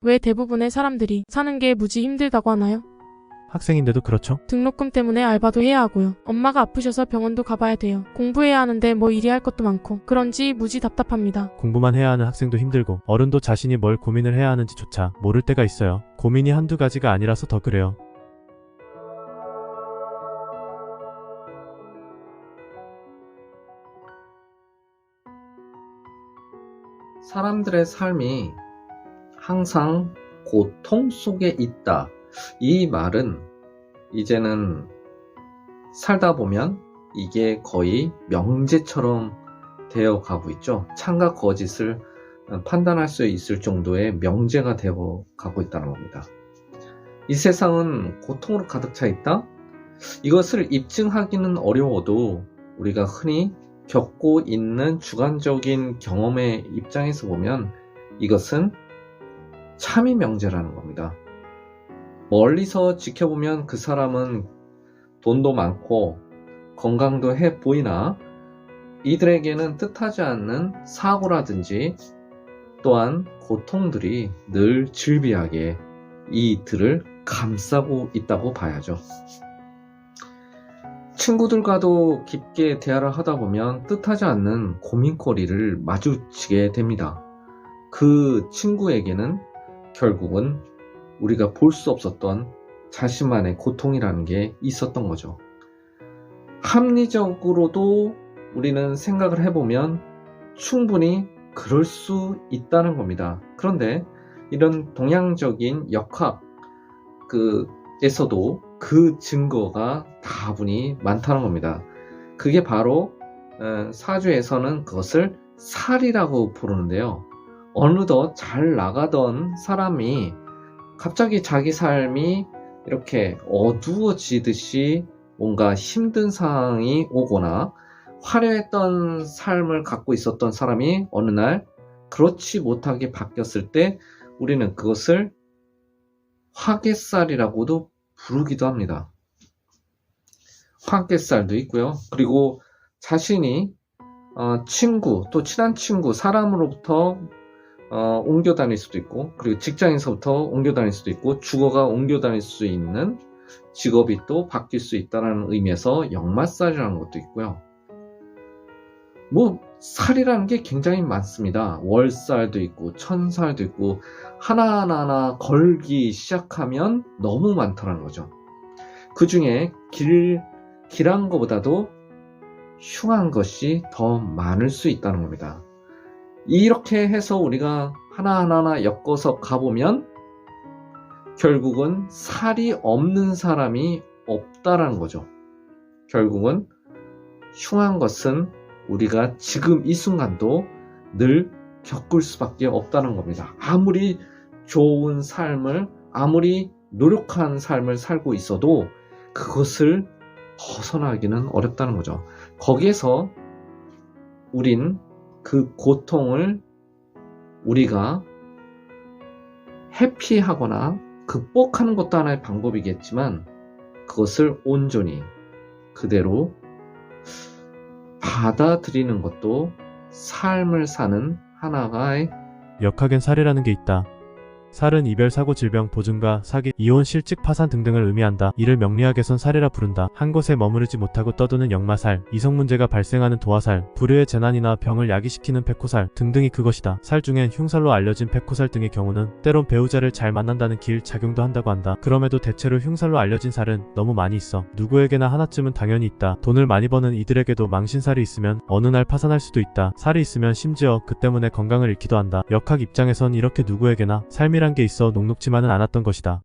왜 대부분의 사람들이 사는 게 무지 힘들다고 하나요? 학생인데도 그렇죠? 등록금 때문에 알바도 해야 하고요. 엄마가 아프셔서 병원도 가봐야 돼요. 공부해야 하는데 뭐 일이 할 것도 많고 그런지 무지 답답합니다. 공부만 해야 하는 학생도 힘들고 어른도 자신이 뭘 고민을 해야 하는지조차 모를 때가 있어요. 고민이 한두 가지가 아니라서 더 그래요. 사람들의 삶이 항상 고통 속에 있다. 이 말은 이제는 살다 보면 이게 거의 명제처럼 되어 가고 있죠. 참과 거짓을 판단할 수 있을 정도의 명제가 되어 가고 있다는 겁니다. 이 세상은 고통으로 가득 차 있다? 이것을 입증하기는 어려워도 우리가 흔히 겪고 있는 주관적인 경험의 입장에서 보면 이것은 참이 명제라는 겁니다. 멀리서 지켜보면 그 사람은 돈도 많고 건강도 해 보이나 이들에게는 뜻하지 않는 사고라든지 또한 고통들이 늘 질비하게 이들을 감싸고 있다고 봐야죠. 친구들과도 깊게 대화를 하다 보면 뜻하지 않는 고민거리를 마주치게 됩니다. 그 친구에게는 결국은 우리가 볼 수 없었던 자신만의 고통이라는 게 있었던 거죠. 합리적으로도 우리는 생각을 해보면 충분히 그럴 수 있다는 겁니다. 그런데 이런 동양적인 역학에서도 그 증거가 다분히 많다는 겁니다. 그게 바로 사주에서는 그것을 살이라고 부르는데요. 어느덧 잘 나가던 사람이 갑자기 자기 삶이 이렇게 어두워지듯이 뭔가 힘든 상황이 오거나 화려했던 삶을 갖고 있었던 사람이 어느 날 그렇지 못하게 바뀌었을 때 우리는 그것을 화개살이라고도 부르기도 합니다. 화개살도 있고요. 그리고 자신이 친구, 또 친한 친구, 사람으로부터 옮겨 다닐 수도 있고, 그리고 직장에서부터 옮겨 다닐 수도 있고, 주거가 옮겨 다닐 수 있는 직업이 또 바뀔 수 있다는 의미에서 역마살이라는 것도 있고요. 살이라는 게 굉장히 많습니다. 월살도 있고, 천살도 있고, 하나하나 걸기 시작하면 너무 많다는 거죠. 그 중에 길한 것보다도 흉한 것이 더 많을 수 있다는 겁니다. 이렇게 해서 우리가 하나하나 엮어서 가보면 결국은 살이 없는 사람이 없다라는 거죠. 결국은 흉한 것은 우리가 지금 이 순간도 늘 겪을 수밖에 없다는 겁니다. 아무리 좋은 삶을, 아무리 노력한 삶을 살고 있어도 그것을 벗어나기는 어렵다는 거죠. 거기에서 우린 그 고통을 우리가 회피하거나 극복하는 것도 하나의 방법이겠지만 그것을 온전히 그대로 받아들이는 것도 삶을 사는 하나의 역학엔 살이라는 게 있다. 살은 이별, 사고, 질병, 보증과 사기, 이혼, 실직, 파산 등등을 의미한다. 이를 명리학에선 살이라 부른다. 한 곳에 머무르지 못하고 떠도는 역마살, 이성 문제가 발생하는 도화살, 불의의 재난이나 병을 야기시키는 백호살 등등이 그것이다. 살 중엔 흉살로 알려진 백호살 등의 경우는 때론 배우자를 잘 만난다는 길 작용도 한다고 한다. 그럼에도 대체로 흉살로 알려진 살은 너무 많이 있어. 누구에게나 하나쯤은 당연히 있다. 돈을 많이 버는 이들에게도 망신살이 있으면 어느 날 파산할 수도 있다. 살이 있으면 심지어 그 때문에 건강을 잃기도 한다. 역학 입장에선 이렇게 누구에게나 삶이란 게 있어 녹록지만은 않았던 것이다.